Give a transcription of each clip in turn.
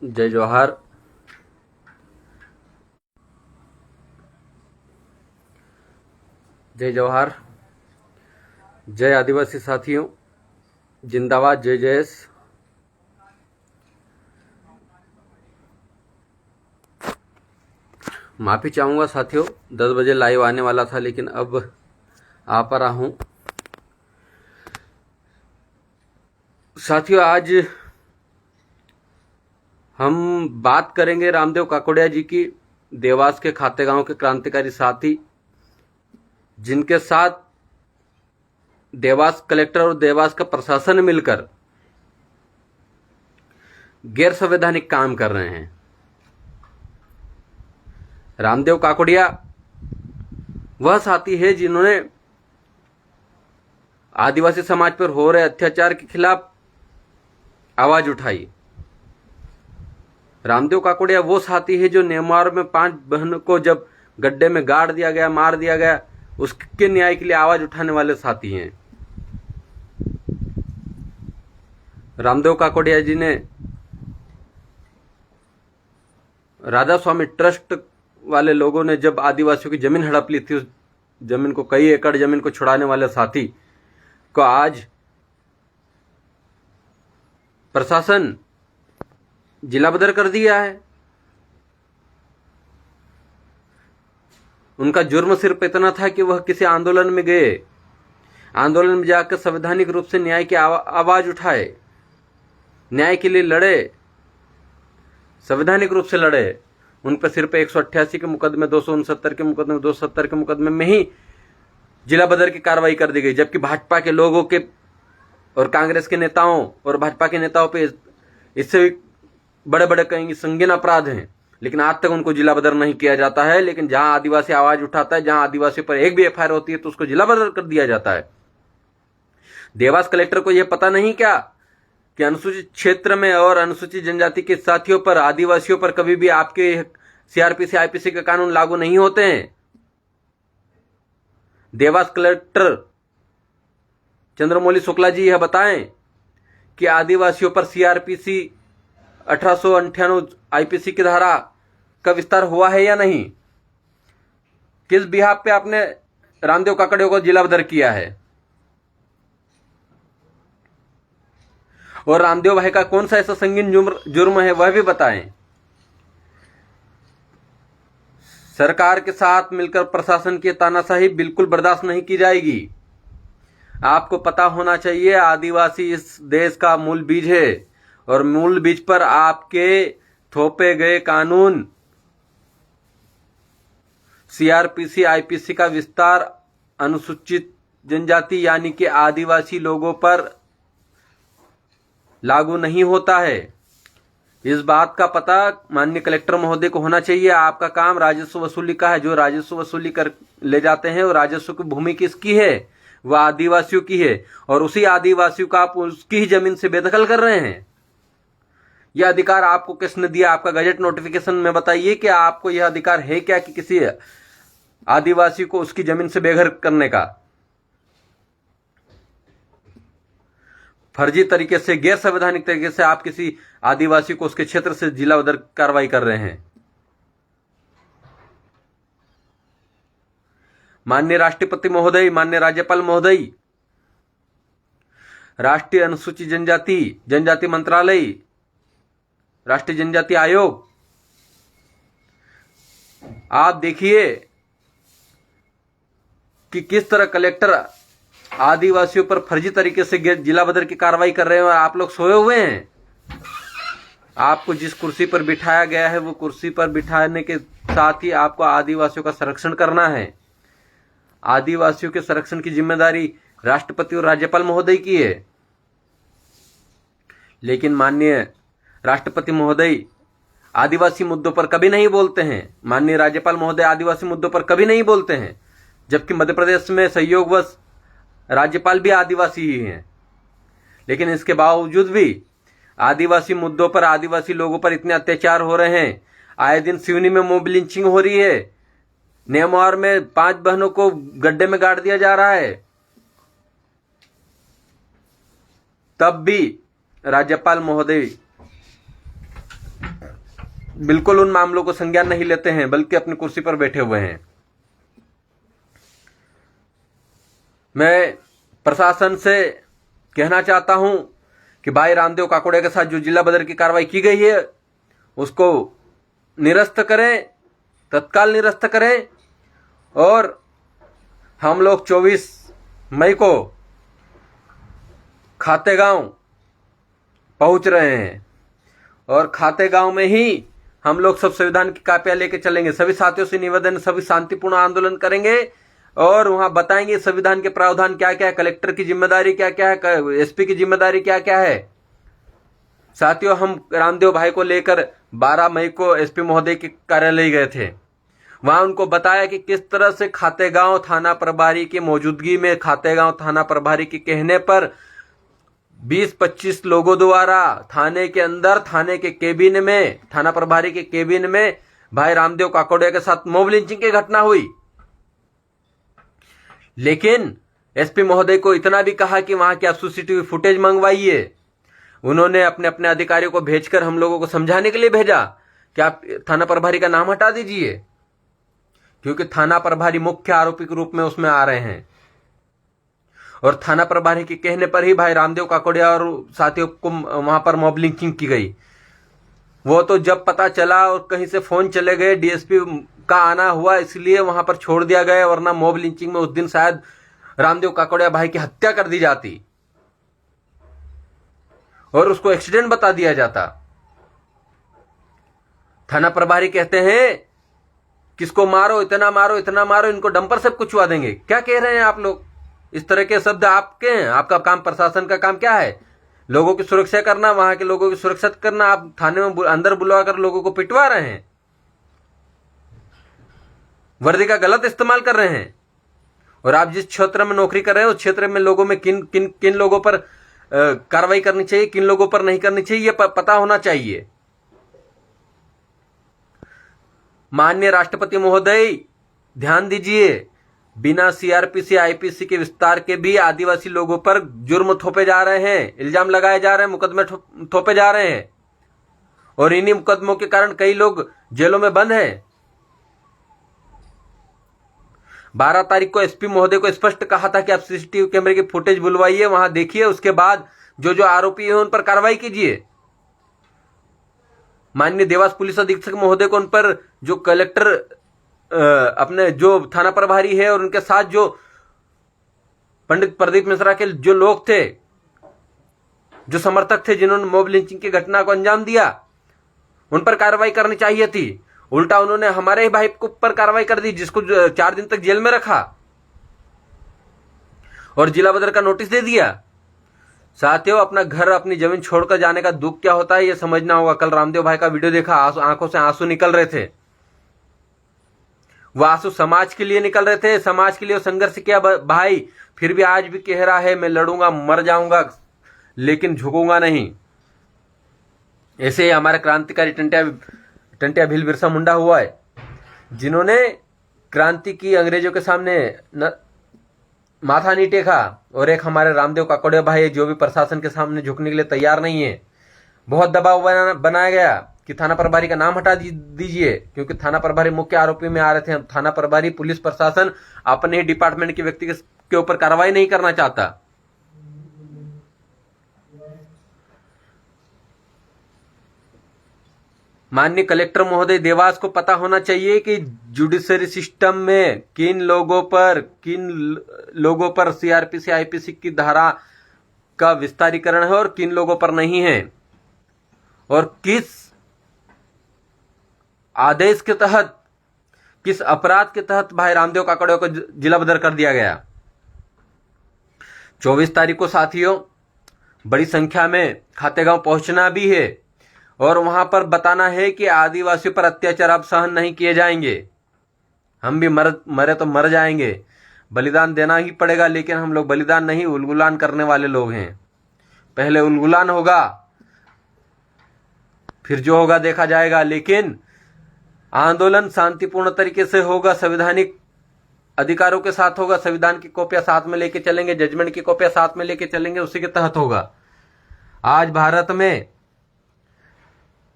जय जवाहर। जय जवाहर। जय आदिवासी साथियों, जिंदाबाद, जय जयस। माफ़ी चाहूँगा साथियों, 10 बजे लाइव आने वाला था लेकिन अब आ पा रहा हूँ। साथियों, आज हम बात करेंगे रामदेव काकोड़िया जी की, देवास के खातेगांव के क्रांतिकारी साथी, जिनके साथ देवास कलेक्टर और देवास का प्रशासन मिलकर गैर संवैधानिक काम कर रहे हैं। रामदेव काकोड़िया वह साथी है जिन्होंने आदिवासी समाज पर हो रहे अत्याचार के खिलाफ आवाज उठाई। रामदेव काकोड़िया वो साथी है जो नेमार में 5 बहनों को जब गड्ढे में गाड़ दिया गया, मार दिया गया, उसके न्याय के लिए आवाज उठाने वाले साथी हैं। रामदेव काकोड़िया जी ने राधा स्वामी ट्रस्ट वाले लोगों ने जब आदिवासियों की जमीन हड़प ली थी, उस जमीन को, कई एकड़ जमीन को छुड़ाने वाले साथी को आज प्रशासन जिला बदर कर दिया है। उनका जुर्म सिर्फ इतना था कि वह किसी आंदोलन में गए, आंदोलन में जाकर संवैधानिक रूप से न्याय की आवाज उठाए, न्याय के लिए लड़े, संवैधानिक रूप से लड़े। उन पर सिर्फ 188 के मुकदमे, 269 के मुकदमे, 270 के मुकदमे में ही जिला बदर की कार्रवाई कर दी गई, जबकि भाजपा के लोगों के और कांग्रेस के नेताओं और भाजपा के नेताओं पे इससे भी बड़े बड़े कई संगीन अपराध हैं, लेकिन आज तक उनको जिला बदर नहीं किया जाता है। लेकिन जहां आदिवासी आवाज उठाता है, जहां आदिवासियों पर एक भी एफआईआर होती है तो उसको जिला बदर कर दिया जाता है। देवास कलेक्टर को यह पता नहीं क्या कि अनुसूचित क्षेत्र में और अनुसूचित जनजाति के साथियों पर, आदिवासियों पर कभी भी आपके सीआरपीसी आईपीसी के कानून लागू नहीं होते हैं। देवास कलेक्टर चंद्रमौली शुक्ला जी यह बताएं कि आदिवासियों पर सीआरपीसी 1898 आईपीसी की धारा का विस्तार हुआ है या नहीं। किस बिहाफ पे आपने रामदेव काकोड़िया को जिला बदर किया है, और रामदेव भाई का कौन सा ऐसा संगीन जुर्म है वह भी बताएं। सरकार के साथ मिलकर प्रशासन की तानाशाही बिल्कुल बर्दाश्त नहीं की जाएगी। आपको पता होना चाहिए, आदिवासी इस देश का मूल बीज है, और मूल बीज पर आपके थोपे गए कानून, सीआरपीसी आईपीसी का विस्तार अनुसूचित जनजाति यानी कि आदिवासी लोगों पर लागू नहीं होता है। इस बात का पता माननीय कलेक्टर महोदय को होना चाहिए। आपका काम राजस्व वसूली का है, जो राजस्व वसूली कर ले जाते हैं, और राजस्व की भूमि किसकी है, वह आदिवासियों की है, और उसी आदिवासियों का आप उसकी ही जमीन से बेदखल कर रहे हैं। यह अधिकार आपको किसने दिया? आपका गजट नोटिफिकेशन में बताइए कि आपको यह अधिकार है क्या कि किसी आदिवासी को उसकी जमीन से बेघर करने का। फर्जी तरीके से, गैर संवैधानिक तरीके से आप किसी आदिवासी को उसके क्षेत्र से जिला बदर कार्रवाई कर रहे हैं। माननीय राष्ट्रपति महोदय, माननीय राज्यपाल महोदय, राष्ट्रीय अनुसूचित जनजाति मंत्रालय, राष्ट्रीय जनजाति आयोग, आप देखिए कि किस तरह कलेक्टर आदिवासियों पर फर्जी तरीके से जिला बदर की कार्रवाई कर रहे हैं, और आप लोग सोए हुए हैं। आपको जिस कुर्सी पर बिठाया गया है, वो कुर्सी पर बिठाने के साथ ही आपको आदिवासियों का संरक्षण करना है। आदिवासियों के संरक्षण की जिम्मेदारी राष्ट्रपति और राज्यपाल महोदय की है। लेकिन माननीय राष्ट्रपति महोदय आदिवासी मुद्दों पर कभी नहीं बोलते हैं, माननीय राज्यपाल महोदय आदिवासी मुद्दों पर कभी नहीं बोलते हैं, जबकि मध्य प्रदेश में संयोगवश राज्यपाल भी आदिवासी ही हैं। लेकिन इसके बावजूद भी आदिवासी मुद्दों पर, आदिवासी लोगों पर इतने अत्याचार हो रहे हैं। आए दिन सिवनी में मॉब लिंचिंग हो रही है, नेमार में 5 बहनों को गड्ढे में गाड़ दिया जा रहा है, तब भी राज्यपाल महोदय बिल्कुल उन मामलों को संज्ञान नहीं लेते हैं, बल्कि अपनी कुर्सी पर बैठे हुए हैं। मैं प्रशासन से कहना चाहता हूं कि भाई रामदेव काकोड़िया के साथ जो जिला बदर की कार्रवाई की गई है उसको निरस्त करें, तत्काल निरस्त करें। और हम लोग 24 मई को खातेगांव पहुंच रहे हैं और खातेगांव में ही हम लोग सब संविधान की कापियां लेके चलेंगे। सभी साथियों से निवेदन, सभी शांतिपूर्ण आंदोलन करेंगे और वहां बताएंगे संविधान के प्रावधान क्या क्या है, कलेक्टर की जिम्मेदारी क्या क्या है, एसपी की जिम्मेदारी क्या क्या है। साथियों, हम रामदेव भाई को लेकर 12 मई को एसपी महोदय के कार्यालय गए थे। वहां उनको बताया कि किस तरह से खातेगांव थाना प्रभारी की मौजूदगी में, खातेगांव थाना प्रभारी के कहने पर 20-25 लोगों द्वारा थाने के अंदर, थाने के केबिन में, थाना प्रभारी के केबिन में भाई रामदेव काकोड़िया के साथ मॉब लिंचिंग की घटना हुई। लेकिन एसपी महोदय को इतना भी कहा कि वहां की आप सीसीटीवी फुटेज मंगवाइए। उन्होंने अपने अपने अधिकारियों को भेजकर हम लोगों को समझाने के लिए भेजा कि आप थाना प्रभारी का नाम हटा दीजिए, क्योंकि थाना प्रभारी मुख्य आरोपी के रूप में उसमें आ रहे हैं। और थाना प्रभारी के कहने पर ही भाई रामदेव काकोड़िया और साथियों को वहां पर मॉब लिंचिंग की गई। वो तो जब पता चला और कहीं से फोन चले गए, डीएसपी का आना हुआ इसलिए वहां पर छोड़ दिया गया, वरना मॉब लिंचिंग में उस दिन शायद रामदेव काकोड़िया भाई की हत्या कर दी जाती और उसको एक्सीडेंट बता दिया जाता। थाना प्रभारी कहते हैं किसको मारो, इतना मारो, इतना मारो, इनको डंपर से कुचवा देंगे। क्या कह रहे हैं आप लोग? इस तरह के शब्द आपके हैं? आपका काम, प्रशासन का काम क्या है? लोगों की सुरक्षा करना, वहां के लोगों की सुरक्षा करना। आप थाने में अंदर बुलवाकर लोगों को पिटवा रहे हैं, वर्दी का गलत इस्तेमाल कर रहे हैं। और आप जिस क्षेत्र में नौकरी कर रहे हैं उस क्षेत्र में लोगों में किन लोगों पर कार्रवाई करनी चाहिए, किन लोगों पर नहीं करनी चाहिए, ये पता होना चाहिए। माननीय राष्ट्रपति महोदय, ध्यान दीजिए, बिना सीआरपीसी आईपीसी के विस्तार के भी आदिवासी लोगों पर जुर्म थोपे जा रहे हैं, इल्जाम लगाए जा रहे हैं, मुकदमे थोपे जा रहे हैं और इन्हीं मुकदमों के कारण कई लोग जेलों में बंद हैं। 12 तारीख को एसपी महोदय को स्पष्ट कहा था कि आप सीसीटीवी कैमरे की फुटेज बुलवाइए, वहां देखिए, उसके बाद जो जो आरोपी हैं उन पर कार्रवाई कीजिए। माननीय देवास पुलिस अधीक्षक महोदय को उन पर जो कलेक्टर अपने जो थाना प्रभारी है और उनके साथ जो पंडित प्रदीप मिश्रा के जो लोग थे, जो समर्थक थे, जिन्होंने मॉब लिंचिंग की घटना को अंजाम दिया, उन पर कार्रवाई करनी चाहिए थी। उल्टा उन्होंने हमारे ही भाई के ऊपर कार्रवाई कर दी, जिसको 4 दिन तक जेल में रखा और जिला बदर का नोटिस दे दिया। साथियों, अपना घर, अपनी जमीन छोड़कर जाने का दुख क्या होता है ये समझना होगा। कल रामदेव भाई का वीडियो देखा, आंखों से आंसू निकल रहे थे। वह आंसू समाज के लिए निकल रहे थे, समाज के लिए संघर्ष किया भाई, फिर भी आज भी कह रहा है मैं लड़ूंगा, मर जाऊंगा, लेकिन झुकूंगा नहीं। ऐसे ही हमारे क्रांतिकारी टंटिया भील बिरसा मुंडा हुआ है, जिन्होंने क्रांति की, अंग्रेजों के सामने माथा नहीं टेका। और एक हमारे रामदेव काकोड़िया भाई है, जो भी प्रशासन के सामने झुकने के लिए तैयार नहीं है। बहुत दबाव बनाया गया कि थाना प्रभारी का नाम हटा दीजिए, क्योंकि थाना प्रभारी मुख्य आरोपी में आ रहे थे। थाना प्रभारी, पुलिस प्रशासन अपने ही डिपार्टमेंट के व्यक्ति के ऊपर कार्रवाई नहीं करना चाहता। माननीय कलेक्टर महोदय देवास को पता होना चाहिए कि जुडिशरी सिस्टम में किन लोगों पर सीआरपीसी आईपीसी की धारा का विस्तारीकरण है और किन लोगों पर नहीं है, और किस आदेश के तहत, किस अपराध के तहत भाई रामदेव काकोड़िया को जिला बदर कर दिया गया। 24 तारीख को साथियों बड़ी संख्या में खातेगांव पहुंचना भी है और वहां पर बताना है कि आदिवासियों पर अत्याचार अब सहन नहीं किए जाएंगे। हम भी मरे तो मर जाएंगे, बलिदान देना ही पड़ेगा, लेकिन हम लोग बलिदान नहीं, उलगुलान करने वाले लोग हैं। पहले उलगुलान होगा, फिर जो होगा देखा जाएगा, लेकिन आंदोलन शांतिपूर्ण तरीके से होगा, संवैधानिक अधिकारों के साथ होगा। संविधान की कॉपियां साथ में लेके चलेंगे, जजमेंट की कॉपियां साथ में लेके चलेंगे, उसी के तहत होगा। आज भारत में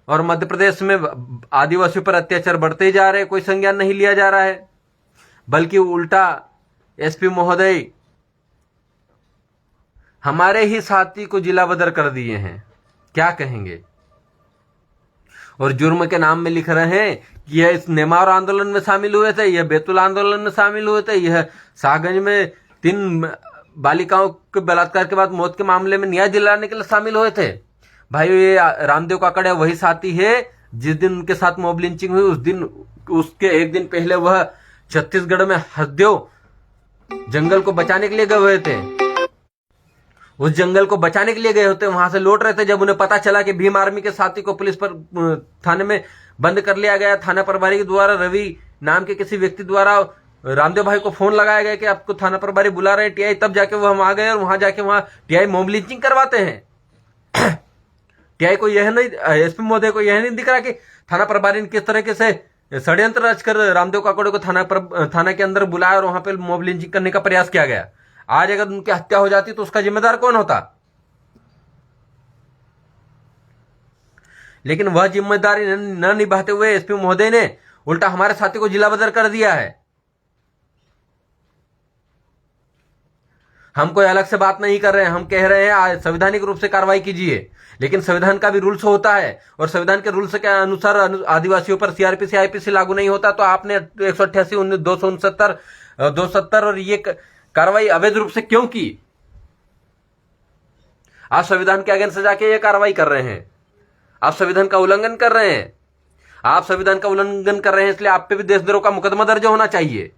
और मध्य प्रदेश में आदिवासियों पर अत्याचार बढ़ते ही जा रहे हैं, कोई संज्ञान नहीं लिया जा रहा है, बल्कि उल्टा एसपी महोदय हमारे ही साथी को जिला बदर कर दिए हैं। क्या कहेंगे? और जुर्म के नाम में लिख रहे हैं कि यह इस नेमार आंदोलन में शामिल हुए थे, यह बैतूल आंदोलन में शामिल हुए थे, यह शाहगंज में 3 बालिकाओं के बलात्कार के बाद मौत के मामले में न्याय दिलाने के लिए शामिल हुए थे। भाई ये रामदेव काकड़िया वही साथी है जिस दिन उनके साथ मॉब लिंचिंग हुई, उस दिन उसके एक दिन पहले वह छत्तीसगढ़ में हसदेव जंगल को बचाने के लिए गए हुए थे। उस जंगल को बचाने के लिए गए होते, वहां से लौट रहे थे जब उन्हें पता चला कि भीम आर्मी के साथी को पुलिस पर थाने में बंद कर लिया गया। थाना प्रभारी के द्वारा रवि नाम के किसी व्यक्ति द्वारा रामदेव भाई को फोन लगाया गया कि आपको थाना प्रभारी बुला रहे हैं टीआई, तब जाके वो हम आ गए और वहां जाके वहां टीआई मॉब लिंचिंग करवाते हैं। टीआई को यह नहीं, एसपी महोदय को यह नहीं दिख रहा कि थाना प्रभारी ने किस तरीके से षड्यंत्र रचकर रामदेव काकड़े को थाना के अंदर बुलाया और वहां पे मॉब लिंचिंग करने का प्रयास किया गया। आज अगर उनकी हत्या हो जाती तो उसका जिम्मेदार कौन होता? लेकिन वह जिम्मेदारी न निभाते हुए एसपी महोदय ने उल्टा हमारे साथी को जिला बदर कर दिया है। हम कोई अलग से बात नहीं कर रहे हैं, हम कह रहे हैं संवैधानिक रूप से कार्रवाई कीजिए, लेकिन संविधान का भी रूल्स होता है और संविधान के रूल्स के अनुसार आदिवासियों पर सीआरपीसी आईपीसी लागू नहीं होता। तो आपने 188, 269, 270 और ये कार्रवाई अवैध रूप से क्यों की? आप संविधान के अगेंस्ट जाके ये कार्रवाई कर रहे हैं, आप संविधान का उल्लंघन कर रहे हैं। आप संविधान का उल्लंघन कर रहे हैं, इसलिए आप पे भी देशद्रोह का मुकदमा दर्ज होना चाहिए।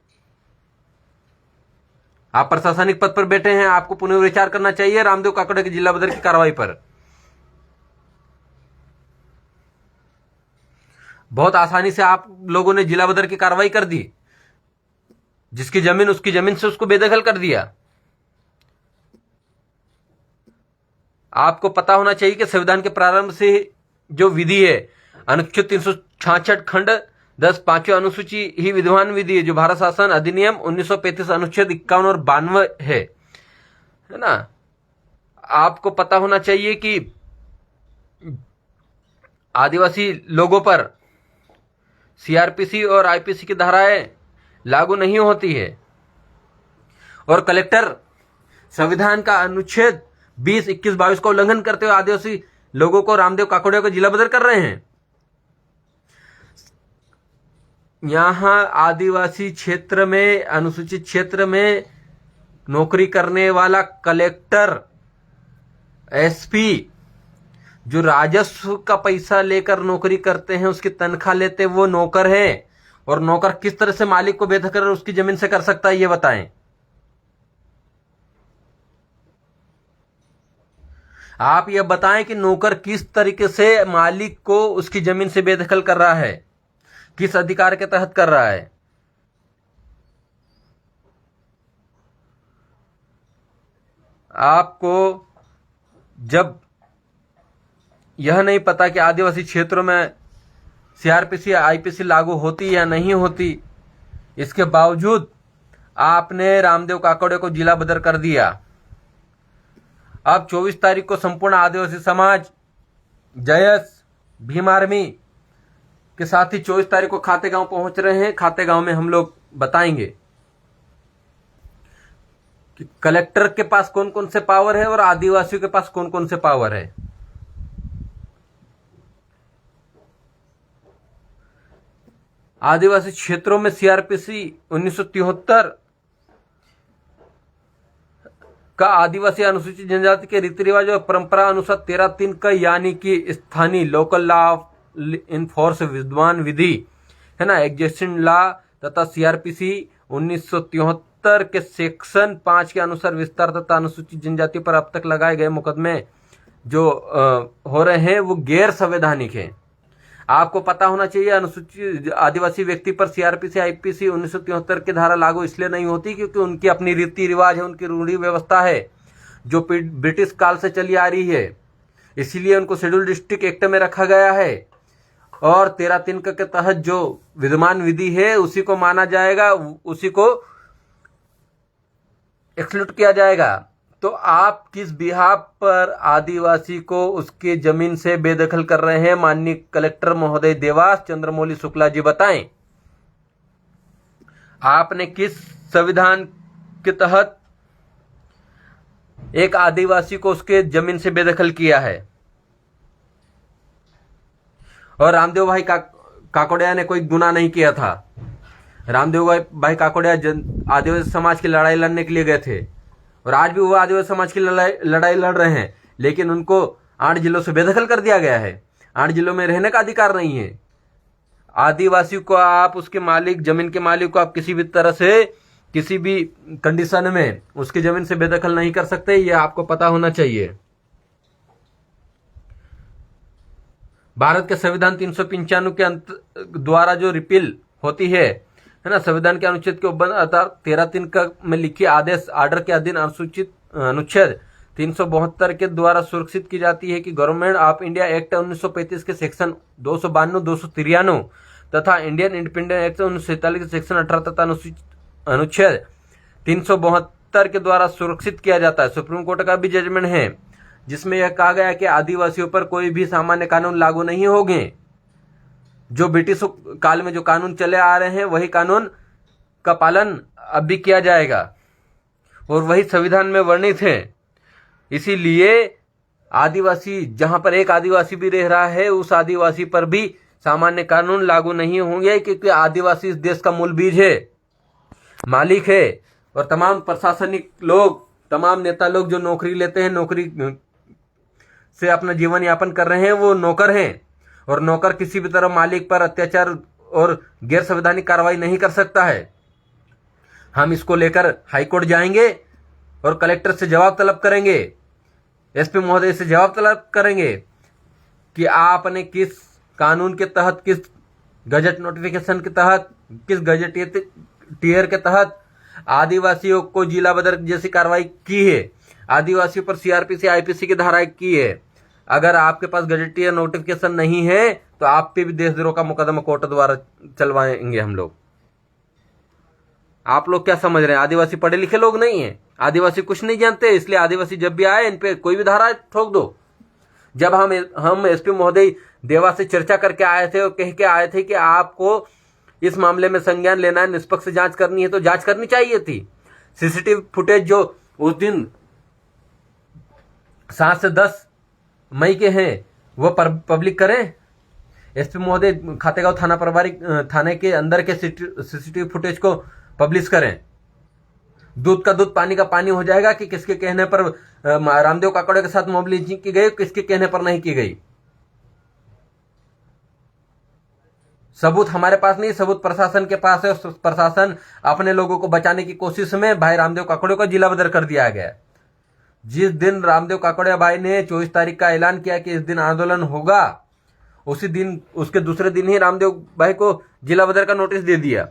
आप प्रशासनिक पद पर बैठे हैं, आपको पुनर्विचार करना चाहिए रामदेव काकड़े की जिला बदर की कार्रवाई पर। बहुत आसानी से आप लोगों ने जिला बदर की कार्रवाई कर दी, जिसकी जमीन उसकी जमीन से उसको बेदखल कर दिया। आपको पता होना चाहिए कि संविधान के प्रारंभ से जो विधि है, अनुच्छेद 366 खंड 10 पांचवी अनुसूची ही विद्यमान विधि है, जो भारत शासन अधिनियम 1935 अनुच्छेद 51 और 92 है ना। आपको पता होना चाहिए कि आदिवासी लोगों पर सीआरपीसी और आईपीसी की धाराएं लागू नहीं होती है और कलेक्टर संविधान का अनुच्छेद 20, 21, 22 का उल्लंघन करते हुए आदिवासी लोगों को रामदेव काकड़िया को जिला बदर कर रहे हैं। यहां आदिवासी क्षेत्र में, अनुसूचित क्षेत्र में नौकरी करने वाला कलेक्टर, एसपी, जो राजस्व का पैसा लेकर नौकरी करते हैं, उसकी तनख्वाह लेते वो नौकर हैं। और नौकर किस तरह से मालिक को बेदखल उसकी जमीन से कर सकता है, ये बताएं। आप ये बताएं कि नौकर किस तरीके से मालिक को उसकी जमीन से बेदखल कर रहा है, किस अधिकार के तहत कर रहा है। आपको जब यह नहीं पता कि आदिवासी क्षेत्रों में सीआरपीसी आईपीसी लागू होती या नहीं होती, इसके बावजूद आपने रामदेव काकड़े को जिला बदर कर दिया। अब 24 तारीख को संपूर्ण आदिवासी समाज, जयस, भीम आर्मी के साथ ही 24 तारीख को खातेगांव पहुंच रहे हैं। खातेगांव में हम लोग बताएंगे कि कलेक्टर के पास कौन कौन से पावर है और आदिवासियों के पास कौन कौन से पावर है। आदिवासी क्षेत्रों में सीआरपीसी 1973 का आदिवासी अनुसूचित जनजाति के रीति रिवाज और परंपरा अनुसार 13(3) का, यानी कि स्थानीय लोकल लॉ ऑफ इनफोर्स विद्वान विधि है ना, एग्जिस्टिंग लॉ, तथा सीआरपीसी 1973 के सेक्शन 5 के अनुसार विस्तार तथा अनुसूचित जनजाति पर अब तक लगाए गए मुकदमे जो हो रहे हैं वो गैर संवैधानिक हैं। आपको पता होना चाहिए अनुसूचित आदिवासी व्यक्ति पर सीआरपीसी आईपीसी 1973 की धारा लागू इसलिए नहीं होती क्योंकि उनकी अपनी रीति रिवाज है, उनकी रूढ़ी व्यवस्था है जो ब्रिटिश काल से चली आ रही है, इसीलिए उनको शेड्यूल डिस्ट्रिक्ट एक्ट में रखा गया है और 13(3) के तहत जो विद्यमान विधि है उसी को माना जाएगा, उसी को एक्सक्लूड किया जाएगा। तो आप किस बिहाफ पर आदिवासी को उसके जमीन से बेदखल कर रहे हैं? माननीय कलेक्टर महोदय देवास चंद्रमौली शुक्ला जी बताएं, आपने किस संविधान के तहत एक आदिवासी को उसके जमीन से बेदखल किया है? और रामदेव भाई काकोड़िया ने कोई गुनाह नहीं किया था। रामदेव भाई काकोड़िया आदिवासी समाज की लड़ाई लड़ने के लिए गए थे और आज भी वो आदिवासी समाज की लड़ाई लड़ रहे हैं, लेकिन उनको 8 जिलों से बेदखल कर दिया गया है। 8 जिलों में रहने का अधिकार नहीं है। आदिवासी को आप उसके मालिक, जमीन के मालिक को आप किसी भी तरह से, किसी भी कंडीशन में उसकी जमीन से बेदखल नहीं कर सकते, ये आपको पता होना चाहिए। भारत के संविधान 395 के द्वारा जो रिपील होती है ना, संविधान के अनुच्छेद के 13(3) में लिखी आदेश आर्डर के अधीन अनुच्छेद 372 के द्वारा सुरक्षित की जाती है कि गवर्नमेंट ऑफ इंडिया एक्ट 1935 के सेक्शन 292, 293 तथा इंडियन इंडिपेंडेंस एक्ट 1947 के सेक्शन 18 तथा अनुच्छेद 372 के द्वारा सुरक्षित किया जाता है। सुप्रीम कोर्ट का भी जजमेंट है जिसमें यह कहा गया है कि आदिवासियों पर कोई भी सामान्य कानून लागू नहीं होंगे। जो ब्रिटिश काल में जो कानून चले आ रहे हैं वही कानून का पालन अब भी किया जाएगा और वही संविधान में वर्णित है। इसीलिए आदिवासी, जहां पर एक आदिवासी भी रह रहा है, उस आदिवासी पर भी सामान्य कानून लागू नहीं होंगे, क्योंकि आदिवासी इस देश का मूल बीज है, मालिक है। और तमाम प्रशासनिक लोग, तमाम नेता लोग जो नौकरी लेते हैं, नौकरी से अपना जीवन यापन कर रहे हैं, वो नौकर हैं और नौकर किसी भी तरह मालिक पर अत्याचार और गैर संवैधानिक कार्रवाई नहीं कर सकता है। हम इसको लेकर हाईकोर्ट जाएंगे और कलेक्टर से जवाब तलब करेंगे, एसपी महोदय से जवाब तलब करेंगे कि आपने किस कानून के तहत, किस गजट नोटिफिकेशन के तहत, किस गजटियर के तहत आदिवासियों को जिला बदर जैसी कार्रवाई की है, आदिवासियों पर सीआरपीसी, आईपीसी की धाराएं की है। अगर आपके पास गजटियर नोटिफिकेशन नहीं है तो आप पे भी देशद्रोह का मुकदमा कोर्ट द्वारा चलवाएंगे हम लोग। आप लोग क्या समझ रहे हैं? आदिवासी पढ़े लिखे लोग नहीं है, आदिवासी कुछ नहीं जानते, इसलिए आदिवासी जब भी आए इन पे कोई भी धारा ठोक दो। जब हम एसपी महोदय देवा से चर्चा करके आए थे और कह के आए थे कि आपको इस मामले में संज्ञान लेना है, निष्पक्ष जांच करनी है, तो जांच करनी चाहिए थी। सीसीटीवी फुटेज जो उस दिन 7 से 10 मई के हैं वो पब्लिक करें। एसपी महोदय खातेगांव थाना प्रभारी थाने के अंदर के सीसीटीवी फुटेज को पब्लिश करें। दूध का दूध, पानी का पानी हो जाएगा कि किसके कहने पर रामदेव काकोड़े के साथ मॉब लिंचिंग की गई, किसके कहने पर नहीं की गई। सबूत हमारे पास नहीं, सबूत प्रशासन के पास है। प्रशासन अपने लोगों को बचाने की कोशिश में भाई रामदेव काकोड़े को जिला बदर कर दिया गया। जिस दिन रामदेव काकोड़िया भाई ने 24 तारीख का ऐलान किया कि इस दिन आंदोलन होगा, उसी दिन, उसके दूसरे दिन ही रामदेव भाई को जिला बदर का नोटिस दे दिया।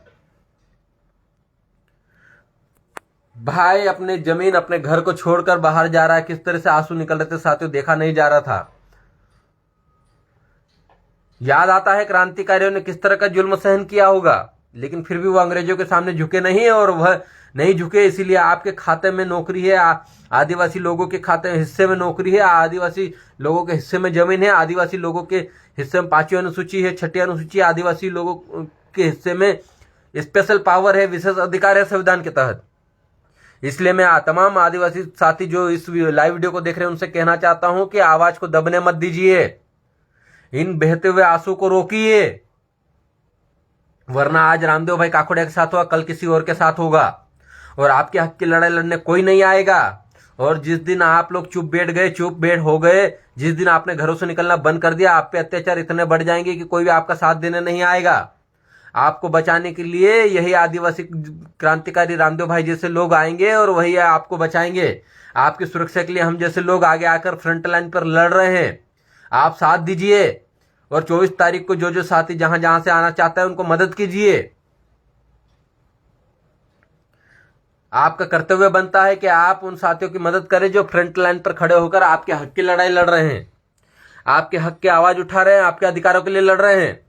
भाई अपने जमीन, अपने घर को छोड़कर बाहर जा रहा है, किस तरह से आंसू निकल रहे थे साथियों, देखा नहीं जा रहा था। याद आता है क्रांतिकारियों ने किस तरह का जुल्म सहन किया होगा, लेकिन फिर भी वो अंग्रेजों के सामने झुके नहीं और वह नहीं झुके। इसीलिए आपके खाते में नौकरी है, आदिवासी लोगों के खाते में हिस्से में नौकरी है, आदिवासी लोगों के हिस्से में जमीन है, आदिवासी लोगों के हिस्से में 5वीं अनुसूची है, 6ठी अनुसूची, आदिवासी लोगों के हिस्से में स्पेशल पावर है, विशेष अधिकार है संविधान के तहत। इसलिए मैं तमाम आदिवासी साथी जो इस लाइव वीडियो को देख रहे हैं उनसे कहना चाहता हूं कि आवाज को दबने मत दीजिए, इन बहते हुए आंसू को रोकिए, वरना आज रामदेव भाई काकोड़िया के साथ हुआ, कल किसी और के साथ होगा और आपके हक की लड़ाई लड़ने कोई नहीं आएगा। और जिस दिन आप लोग चुप बैठ हो गए, जिस दिन आपने घरों से निकलना बंद कर दिया, आप पे अत्याचार इतने बढ़ जाएंगे कि कोई भी आपका साथ देने नहीं आएगा। आपको बचाने के लिए यही आदिवासी क्रांतिकारी रामदेव भाई जैसे लोग आएंगे और वही आपको बचाएंगे। आपकी सुरक्षा के लिए हम जैसे लोग आगे आकर फ्रंट लाइन पर लड़ रहे हैं, आप साथ दीजिए और 24 तारीख को जो साथी जहां जहां से आना चाहता है उनको मदद कीजिए। आपका कर्तव्य बनता है कि आप उन साथियों की मदद करें जो फ्रंट लाइन पर खड़े होकर आपके हक की लड़ाई लड़ रहे हैं, आपके हक की आवाज उठा रहे हैं, आपके अधिकारों के लिए लड़ रहे हैं।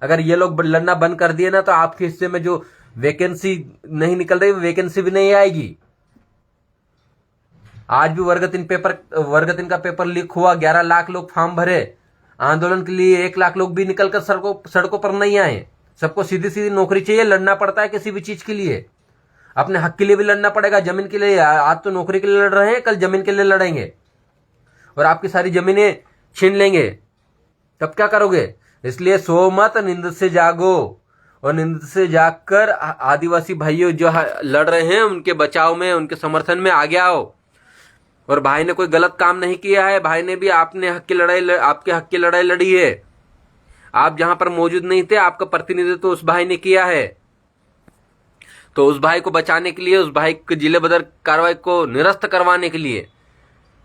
अगर ये लोग लड़ना बंद कर दिए ना तो आपके हिस्से में जो वैकेंसी नहीं निकल रही, वैकेंसी भी नहीं आएगी। आज भी वर्ग 3 का पेपर लीक हुआ, 11 लाख लोग फॉर्म भरे आंदोलन के लिए, 1 लाख लोग भी निकलकर सड़कों पर नहीं आए। सबको सीधी सीधी नौकरी चाहिए, लड़ना पड़ता है किसी भी चीज के लिए, अपने हक के लिए भी लड़ना पड़ेगा, जमीन के लिए। आज तो नौकरी के लिए लड़ रहे हैं, कल जमीन के लिए लड़ेंगे और आपकी सारी जमीनें छीन लेंगे, तब क्या करोगे? इसलिए सो मत, नींद से जागो और नींद से जागकर आदिवासी भाइयों जो लड़ रहे हैं उनके बचाव में, उनके समर्थन में आगे आओ। और भाई ने कोई गलत काम नहीं किया है, भाई ने भी आपके हक की लड़ाई लड़ी है। आप जहां पर मौजूद नहीं थे, आपका प्रतिनिधित्व तो उस भाई ने किया है। तो उस भाई को बचाने के लिए, उस भाई के जिले बदर कार्रवाई को निरस्त करवाने के लिए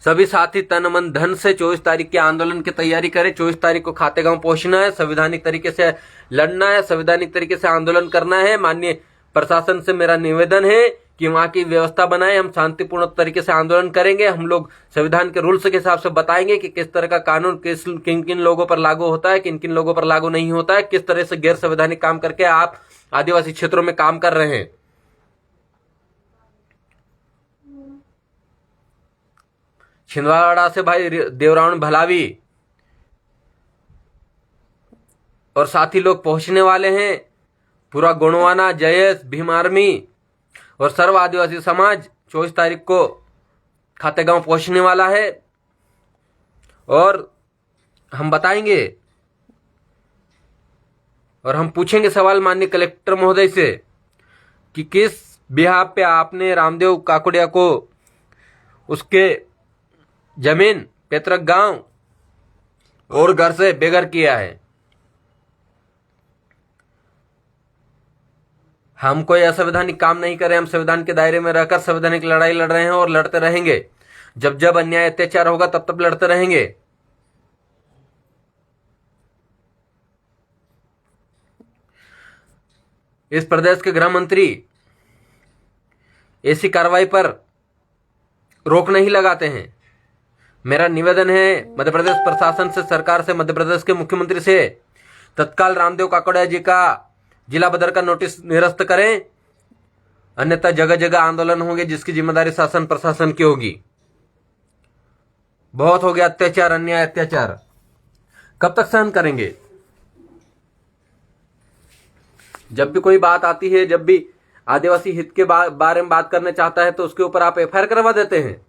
सभी साथी तन मन धन से 24 तारीख के आंदोलन की तैयारी करें। 24 तारीख को खातेगांव पहुंचना है, संवैधानिक तरीके से लड़ना है, संवैधानिक तरीके से आंदोलन करना है। माननीय प्रशासन से मेरा निवेदन है कि वहां की व्यवस्था बनाए, हम शांतिपूर्ण तरीके से आंदोलन करेंगे। हम लोग संविधान के रूल्स के हिसाब से बताएंगे कि किस तरह का कानून किन किन लोगों पर लागू होता है, किन किन लोगों पर लागू नहीं होता है, किस तरह से गैर संवैधानिक काम करके आप आदिवासी क्षेत्रों में काम कर रहे हैं। छिंदवाड़ा से भाई देवरावण भलावी और साथी लोग पहुंचने वाले हैं। पूरा गोंडवाना, जयेश, भीम आर्मी और सर्व आदिवासी समाज 24 तारीख को खातेगांव पहुंचने वाला है और हम बताएंगे और हम पूछेंगे सवाल माननीय कलेक्टर महोदय से कि किस बिहाफ पे आपने रामदेव काकोडिया को उसके जमीन, पैतृक गांव और घर से बेघर किया है। हम कोई असंवैधानिक काम नहीं कर रहे, हम संविधान के दायरे में रहकर संवैधानिक लड़ाई लड़ रहे हैं और लड़ते रहेंगे। जब जब अन्याय अत्याचार होगा तब तब लड़ते रहेंगे। इस प्रदेश के गृह मंत्री ऐसी कार्रवाई पर रोक नहीं लगाते हैं। मेरा निवेदन है मध्य प्रदेश प्रशासन से, सरकार से, मध्य प्रदेश के मुख्यमंत्री से तत्काल रामदेव काकोडिया जी का जिला बदर का नोटिस निरस्त करें, अन्यथा जगह जगह आंदोलन होंगे जिसकी जिम्मेदारी शासन प्रशासन की होगी। बहुत हो गया अत्याचार, अन्याय अत्याचार, कब तक सहन करेंगे? जब भी कोई बात आती है, जब भी आदिवासी हित के बारे में बात करना चाहता है तो उसके ऊपर आप एफआईआर करवा देते हैं।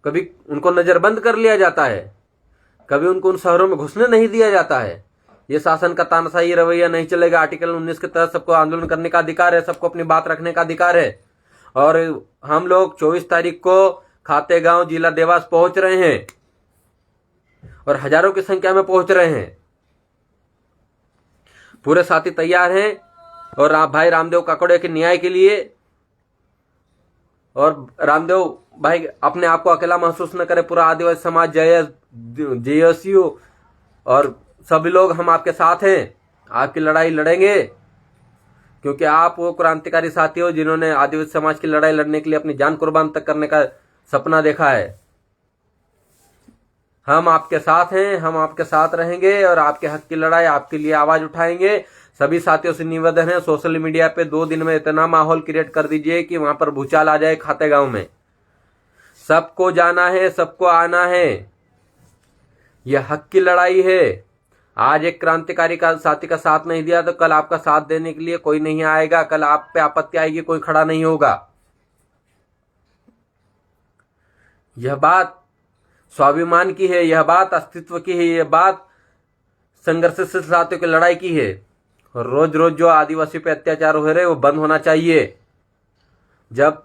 कभी उनको नजरबंद कर लिया जाता है, कभी उनको उन शहरों में घुसने नहीं दिया जाता है। ये शासन का तानाशाही रवैया नहीं चलेगा। आर्टिकल 19 के तहत सबको आंदोलन करने का अधिकार है, सबको अपनी बात रखने का अधिकार है। और हम लोग 24 तारीख को खातेगांव जिला देवास पहुंच रहे हैं और हजारों की संख्या में पहुंच रहे हैं। पूरे साथी तैयार हैं और भाई रामदेव काकोडिया के न्याय के लिए। और रामदेव भाई अपने आप को अकेला महसूस न करे, पूरा आदिवासी समाज, जेएसयू और सभी लोग हम आपके साथ हैं, आपकी लड़ाई लड़ेंगे, क्योंकि आप वो क्रांतिकारी साथी हो जिन्होंने आदिवासी समाज की लड़ाई लड़ने के लिए अपनी जान कुर्बान तक करने का सपना देखा है। हम आपके साथ हैं, हम आपके साथ रहेंगे और आपके हक की लड़ाई, आपके लिए आवाज उठाएंगे। सभी साथियों से निवेदन है, सोशल मीडिया पे 2 दिन में इतना माहौल क्रिएट कर दीजिए कि वहां पर भूचाल आ जाए। खातेगांव में सबको जाना है, सबको आना है, यह हक की लड़ाई है। आज एक क्रांतिकारी का साथी का साथ नहीं दिया तो कल आपका साथ देने के लिए कोई नहीं आएगा, कल आप पे आपत्ति आएगी, कोई खड़ा नहीं होगा। यह बात स्वाभिमान की है, यह बात अस्तित्व की है, यह बात संघर्षशील साथियों की लड़ाई की है। और रोज रोज जो आदिवासी पे अत्याचार हो रहे वो बंद होना चाहिए। जब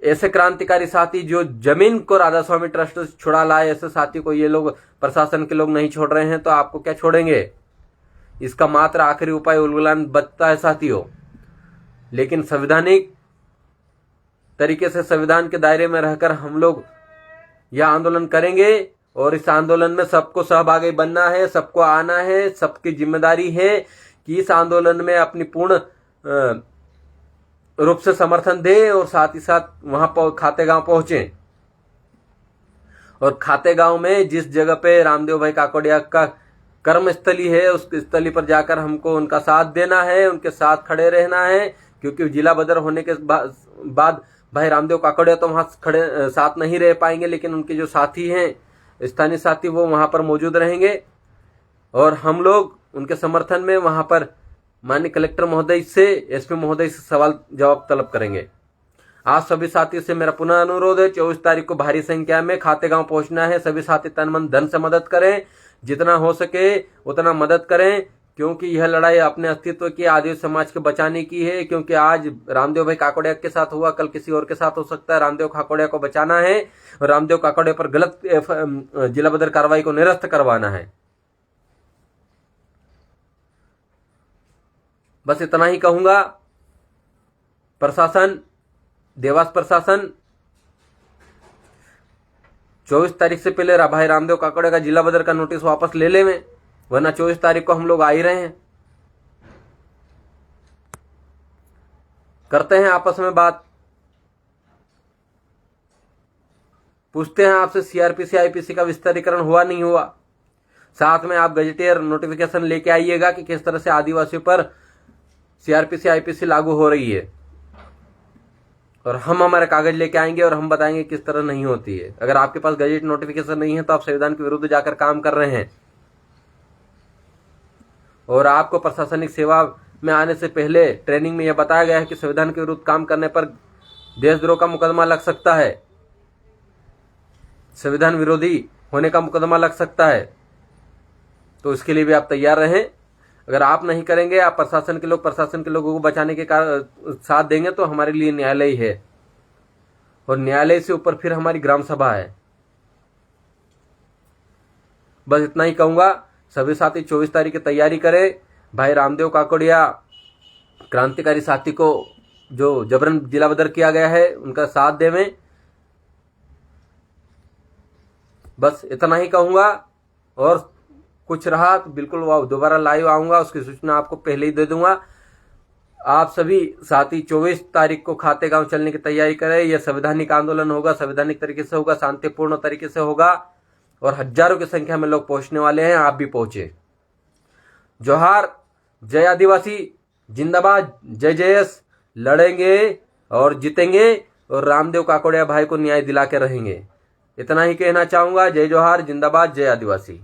ऐसे क्रांतिकारी साथी जो जमीन को राधा स्वामी ट्रस्ट से छुड़ा लाए, ऐसे साथी को ये लोग प्रशासन के लोग नहीं छोड़ रहे हैं तो आपको क्या छोड़ेंगे? इसका मात्र आखिरी उपाय उलगुलान बचता है साथियों। लेकिन संवैधानिक तरीके से संविधान के दायरे में रहकर हम लोग यह आंदोलन करेंगे और इस आंदोलन में सबको सहभागी बनना है, सबको आना है। सबकी जिम्मेदारी है कि इस आंदोलन में अपनी पूर्ण रूप से समर्थन दे और साथ ही साथ वहां खातेगांव पहुंचे। और खातेगांव में जिस जगह पे रामदेव भाई काकोडिया का कर्मस्थली है, उस स्थली पर जाकर हमको उनका साथ देना है, उनके साथ खड़े रहना है। क्योंकि जिला बदर होने के बाद भाई रामदेव काकड़िया तो वहां खड़े साथ नहीं रह पाएंगे, लेकिन उनके जो साथी हैं, स्थानीय साथी, वो वहां पर मौजूद रहेंगे और हम लोग उनके समर्थन में वहां पर माननीय कलेक्टर महोदय से, एसपी महोदय से सवाल जवाब तलब करेंगे। आज सभी साथियों से मेरा पुनः अनुरोध है, 24 तारीख को भारी संख्या में खातेगांव पहुंचना है। सभी साथी तन मन धन से मदद करें, जितना हो सके उतना मदद करें, क्योंकि यह लड़ाई अपने अस्तित्व की, आदिवासी समाज के बचाने की है। क्योंकि आज रामदेव भाई काकड़िया के साथ हुआ, कल किसी और के साथ हो सकता है। रामदेव काकड़िया को बचाना है और रामदेव काकड़िया पर गलत जिला बदर कार्रवाई को निरस्त करवाना है। बस इतना ही कहूंगा। प्रशासन, देवास प्रशासन 24 तारीख से पहले भाई रामदेव काकड़िया का जिला बदर का नोटिस वापस ले ले में, वरना 24 तारीख को हम लोग आ ही रहे हैं। करते हैं आपस में बात, पूछते हैं आपसे सीआरपीसी आईपीसी का विस्तारीकरण हुआ नहीं हुआ। साथ में आप गजेटियर नोटिफिकेशन लेके आइएगा कि किस तरह से आदिवासियों पर सीआरपीसी आईपीसी लागू हो रही है, और हम हमारे कागज लेके आएंगे और हम बताएंगे किस तरह नहीं होती है। अगर आपके पास गजेट नोटिफिकेशन नहीं है तो आप संविधान के विरुद्ध जाकर काम कर रहे हैं, और आपको प्रशासनिक सेवा में आने से पहले ट्रेनिंग में यह बताया गया है कि संविधान के विरुद्ध काम करने पर देशद्रोह का मुकदमा लग सकता है, संविधान विरोधी होने का मुकदमा लग सकता है। तो इसके लिए भी आप तैयार रहें। अगर आप नहीं करेंगे, आप प्रशासन के लोगों को बचाने के साथ देंगे, तो हमारे लिए न्यायालय ही है, और न्यायालय से ऊपर फिर हमारी ग्राम सभा है। बस इतना ही कहूंगा। सभी साथी 24 तारीख की तैयारी करें। भाई रामदेव काकड़िया क्रांतिकारी साथी को जो जबरन जिला बदर किया गया है, उनका साथ देवें। बस इतना ही कहूंगा, और कुछ रहा तो बिल्कुल दोबारा लाइव आऊंगा, उसकी सूचना आपको पहले ही दे दूंगा। आप सभी साथी 24 तारीख को खातेगांव चलने की तैयारी करें। यह संवैधानिक आंदोलन होगा, संवैधानिक तरीके से होगा, शांतिपूर्ण तरीके से होगा, और हजारों की संख्या में लोग पहुंचने वाले हैं। आप भी पहुंचे। जोहार, जय आदिवासी, जिंदाबाद, जय जयस। लड़ेंगे और जीतेंगे, और रामदेव काकड़िया भाई को न्याय दिला के रहेंगे। इतना ही कहना चाहूंगा। जय जोहार, जिंदाबाद, जय आदिवासी।